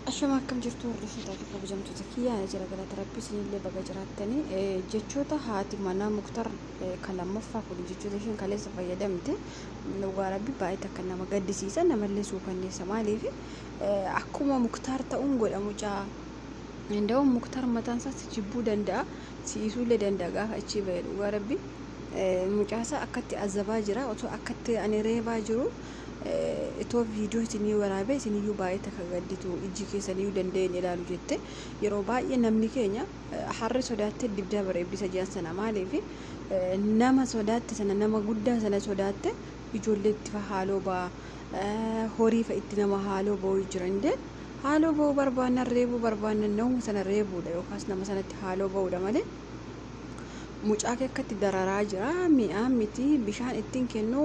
Ashama akkam jirtu hordoftoota fi kabajamtoota kiyyaa jira galata rabbii isinillee baga jiraattanii jechoota haati manaa Muktar kan lammaffaa kun jechoota isheen kaleessa fayyadamte dhugaa rabbii baay'ee akka nama gaddisiisa namallee suukanneessa maaliif akkuma Muktar ta'uun godhamu caa inda'uun Muktar mataan isaatti jibbuu danda'a siisuullee danda'a gaafa achi bahee dhugaa rabbii mucaasaa akkatti azabaa jira otoo akkatti ani reebaa jiru itoo viidiyoo isinii waraabee isiniyyuu baay'ee takka gadditu ijji keessaniyyuu danda'een ilaalu jette yeroo baay'ee namni keenya harri sodaatte dibdaa bara iblisa jiran sana maaliif nama sodaatte sana nama guddaa sana sodaatte ijoolleetti fa haaloo ba'a horii fa itti nama haaloo ba'uu jiran de haaloo ba'uu barbaannan reebuu barbaannan nama sana reebuudha yookaas nama sanatti haaloo ba'uudha malee mucaa akkatti dararaa jira mi'aan miti bishaan ittiin kennu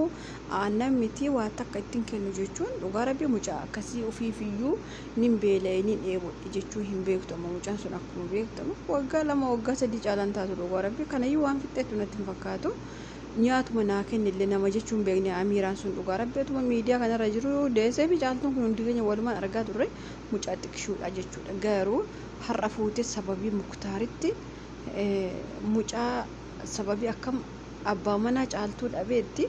aannan miti waa takka ittiin kennu jechuun dhugaa rabbii mucaa akkasii ofiifiyyuu nin beela'ee nin dheebuu jechuu hin beektu amma mucaan sun akkuma beektamu waggaa 2 waggaa 3 caalan taatu dhugaa rabbii kanayyuu waan fixxeetu natti hin fakkaatu nyaatuma naa kennillee nama jechuun beekne amiiraan sun dhugaa rabbii atuma miidiyaa kanarra jiru deessee fi caaltuun kun hundi keenya walumaan argaa turre mucaa xiqqishuudha jechuudha garuu har'a fuutee sababii Muktaaritti mucaa sababii akkam abbaa manaa caaltuu dhabeetti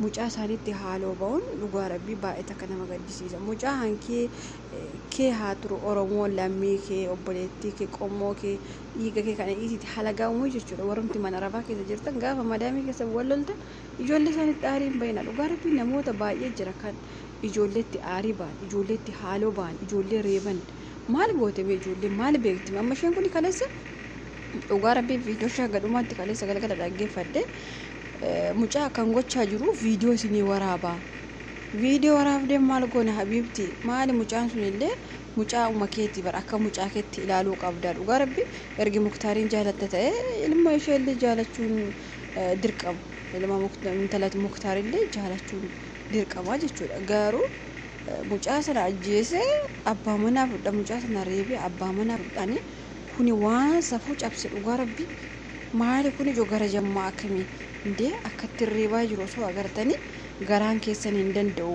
mucaa isaaniitti haaloo ba'uun dhugaa rabbii baay'ee takka nama gaddisiisa mucaa hankee kee haa turu oromoo lammii kee obboleettii kee qommoo kee dhiiga kee kana dhiisitti halagaa'umuu jechuudha warrumti mana rafaa keessa jirtan gaafa madaamii keessa wal loltan ijoollee isaaniitti aarii hin bayina dhugaa rabbii namoota baay'ee jira kan ijoolleetti aarii ba'an ijoolleetti haaloo ba'an ijoollee reeban maal goote ijoollee maal beekti amma isheen kun kaleessa dhugaa rabbii viidiyoo shaggadhumaatti kaleessa galgala dhaggeeffadhe mucaa kan gochaa jiru viidiyoo isinii waraabaa viidiyoo waraabdee maal goona habiibti maali mucaan sun illee mucaa umakeetii bar akka mucaa keetti ilaaluu qabda dhugaa rabbii ergi Muktaariin jaalatta ta'e ilma ishee illee jaalachuun dirqama ilma intalati Muktaar illee jaalachuun dirqama jechuudha garuu mucaa sana ajjeese abbaa manaa fudha mucaa sana reebee abbaa manaa fudhanii kuni waan safuu cabse dhugaa rabbii maali kuni ijoo gara jammaa akkamii indee akkatti reebaa jiru osoo agartanii garaan keessan hin danda'u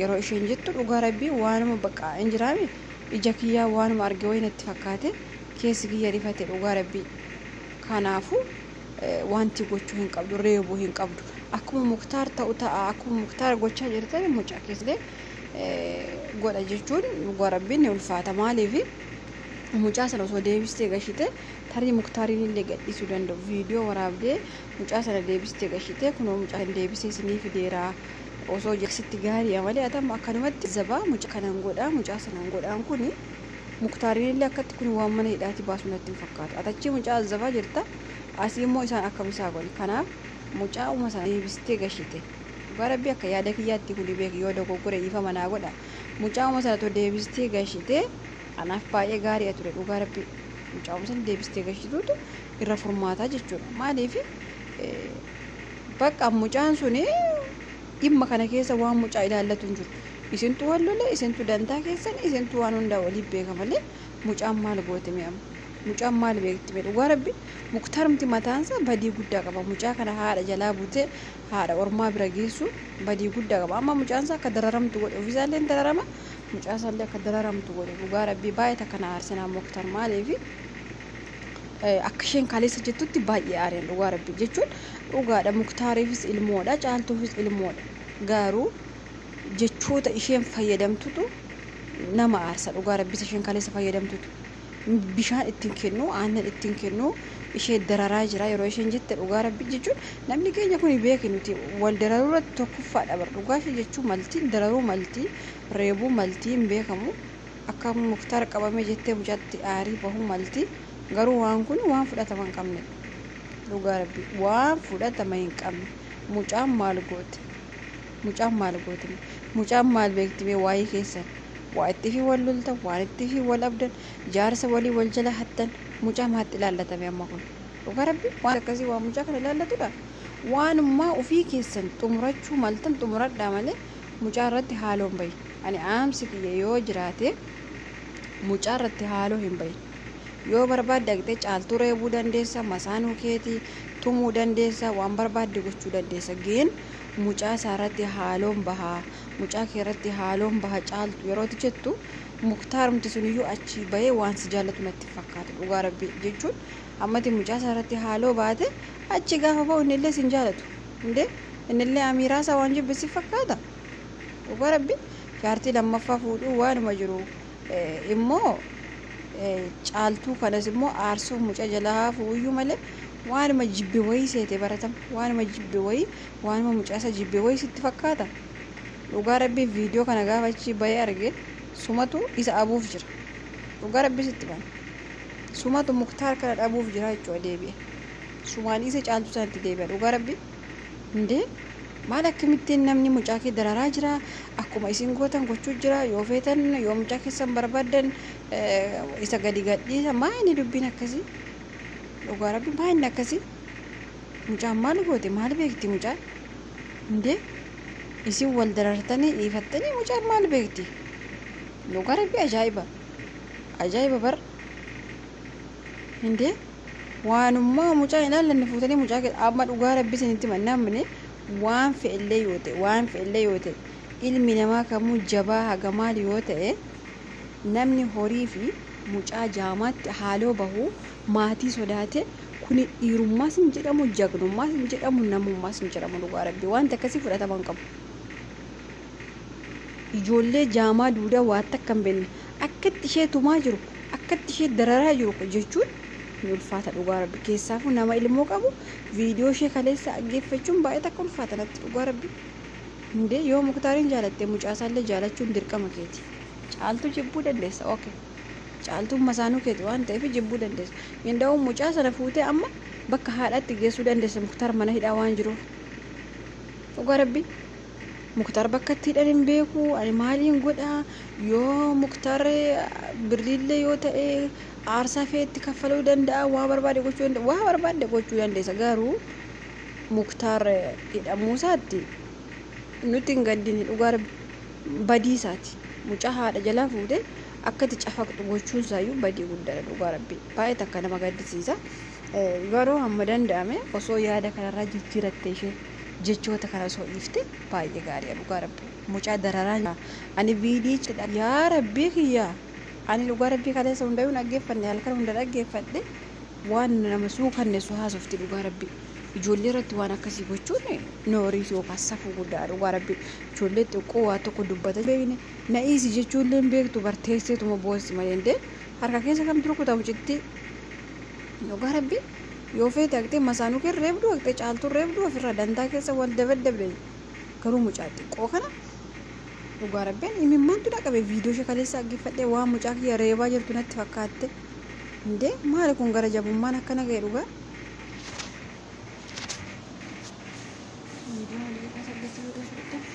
yeroo isheen jettu dhugaa rabbii waanuma baqqaa hin jiraame ija kiyyaa waanuma arge wayinatti fakkaate keessi kiyya rifate dhugaa rabbii kanaafu wanti gochuu hin qabdu reebuu hin qabdu akkuma Muktaar ta'u ta'a akkuma Muktaar gochaa jirtan mucaa keesslee godha jechuun dhugaa rabbiin ni ulfaata maaliifi mucaa sana osoo deebistee gashite tarii Muktaariin illee gadhiisuu danda'u viidiyoo waraabdee mucaa sana deebistee gashite kunoo mucaa deebisee isinii fideeraa osoo jeksitti gaarii malee atam akkanumatti zabaa mucaa kanan godhaa mucaa sanan godhaan kuni Muktaariin illee akkatti kun waan mana hidhaati baasu natti hin fakkaatu atachi mucaa zabaa jirta asii immoo isaan akkam isaa godhi kanaaf mucaa uma sana deebistee gashite dhugaa rabbii akka yaada kiyyaatti kuni beeki yoo dogoggora ifa manaa godha mucaa uma sana to deebistee gashite anaaf baay'ee gaarii ture dhugaa rabbii mucaa uma sana deebistee gashituutu irra furmaataa jechuudha maaliif bakka mucaan suni dhimma kana keessa waan mucaa ilaallatu hin jiru isintu wal lola isintu dantaa keessan isintu waan hundaa waliif beeka malee mucaan maal goote mi'amu mucaan maal beekti dhugaa rabbii Muktaarumti mataansa badii guddaa qaba mucaa kana haadha jalaa butee haadha ormaa bira geessu badii guddaa qaba amma mucaansa akka dararamtu godhe ofiisaallee dararama mucaa isaallee akka dararamtu godhe dhugaa rabbii baay'ee takka na aarsinaa Muktaar maaliif akka isheen kaleessa jettutti baay'ee aareen dhugaa rabbii jechuun dhugaadha Muktaariifis ilmoodha caaltuufis ilmoodha garuu jechoota isheen fayyadamtutu nama aarsa dhugaa rabbii isheen kaleessa fayyadamtutu bishaan ittiin kennu aannan ittiin kennu ishee dararaa jira yeroo isheen jette dhugaa rabbii jechuun namni keenya kun beeki nuti wal dararuu tokkoffaa dhabar dhugaa ishee jechuun maltiin dararuu maltii reebuu maltii hin beekamu akka Muktaar qabamee jettee mucaatti aarii bahuu maltii garuu waan kun waan fudhatama hin qabne dhugaa rabbii waan fudhatama hin qabne mucaan maal goote mucaan maal beekti waa'ee keessan waa itti fi wal loltan waan itti fi wal abdan jaarsa walii wal jala hattan mucaa maatti ilaallatame amma kun dhugaa rabbii waan akkasii waan mucaa kana ilaallatudha waanummaa ofii keessan xumurachuu maltan xumuradhaa malee mucaa irratti haaloo hin bayin ani aamsi kiyya yoo jiraate mucaa irratti haaloo hin bayin yoo barbaadde dhaqxee caaltuu reebuu dandeessa masaanuu keetii tumuu dandeessa waan barbaadde gochuu dandeessa geen mucaa isaarratti haaloon bahaa mucaa keerratti haaloon baha caaltu yeroo jettu muktaarumti sun iyyuu achi bahee waan si jaallatu natti fakkaata dhugaa rabbii jechuun ammati mucaa isaarratti haaloo baate achi gaafa ba'u innillee sin jaalatu indee innillee amiiraasaa waan jibbisi fakkaata dhugaa rabbii jaartii lammaffaa fuudhuu waanuma jiru immoo caaltuu kanas immoo aarsuu mucaa jalaa fuuyyuu malee waanuma jibbe wayii seete baratama waanuma jibbe wayii waanuma mucaa isa jibbe wayii sitti fakkaata dhugaa rabbii viidiyoo kana gaafa achi bahee arge sumatu isa abuuf jira dhugaa rabbii sitti bana sumatu muktaar kana dhabuuf jira jechuudha deebi'e sumaan isa caaltuu sanatti deebi'a dhugaa rabbii indee maal akkamittiin namni mucaa kee dararaa jira akkuma isin gootan gochuu jira yoo feetan yoo mucaa keessan barbaadan isa gadi gadhiisa maali dubbiin akkasii dhugaa rabbii maali akkasii mucaan maal goote maal beekti mucaan indee isin wal darartanii dhiifattanii mucaan maal beekti dhugaa rabbii ajaa'iba bar indee waanummaa mucaa ilaallanne fuutanii mucaa amma dhugaa rabbii isinitti mannamne waan fe'illee yoo ta'e ilmi namaa kamuu jabaa hagamaal yoo ta'e namni horii fi mucaa jaamaatti haaloo bahuu maatii sodaate kuni dhiirummaas hin jedhamu jagnummaas hin jedhamu namummaas hin jedhamu dhugaa rabbii wanta akkasii fudhataman qabu ijoollee jaamaa duudaa waatti akka hin beekne akkatti ishee tumaa jiru akkatti ishee dararaa jiru jechuun ni ulfaata dhugaa rabbii keessaafuu nama ilmoo qabu viidiyoo ishee kaleessa dhaggeeffachuun baay'ee takka ulfaata natti dhugaa rabbii indee yoo muktaariin jaalatte mucaasaallee jaalachuun dirqama keeti caaltuu jibbuu dandeessa okay caaltuun masaanuu keeti waan ta'eef jibbuu dandeessa inda'uun mucaa sana fuutee amma bakka haadhaatti geessuu dandeessa muktaar mana hidhaa waan jiruuf dhugaa rabbii muktaar bakka itti hidhan hin beeku ani maaliin godhaa yoo muktaar birriillee yoo ta'e aarsaa feetti kaffaluu danda'a waa barbaade gochuu dandeessa garuu muktaar hidhamuusaatti nuti hin gaddine dhugaa badiisaati mucaa haadha jalaa fuudhee akkatti cafaqxu gochuun isaayyuu badii guddaadha dhugaa rabbii baay'ee takka nama gaddisiisa garuu hamma danda'ame osoo yaada kanarraa jijjiiratte ishee jechoota kana osoo dhiifte baay'ee gaariidha dhugaa rabbii mucaa dararaa ani viidiyicha yaa rabbii kiyyaa ani dhugaa rabbii kaleessa hundayyuu dhaggeeffanne halkan hunda dhaggeeffadhe waan nama suukanneessu haasofti dhugaa rabbii ijoollee irratti waan akkasii gochuun noorii yookaan safuu guddaa dhugaa rabbii ijoollee xiqqoo waa tokko dubbata beekne na'iisi jechuullee beektu barteesseetuma boossi malee indee harka keessa kam turkutamu citti dhugaa rabbii yoo feete haqxee masaanuu kee reebduu haqxee caaltuu reebduu ofirraa dantaa keessa wal dabaddabre garuu mucaa xiqqoo kana dhugaa rabbiin imimmaantu dhaqabe viidiyoo ishee kaleessa dhaggeeffadhee waan mucaa kiyya reebaa jirtu natti fakkaatte indee maali kun gara jabummaan akkana ga'e dhugaa video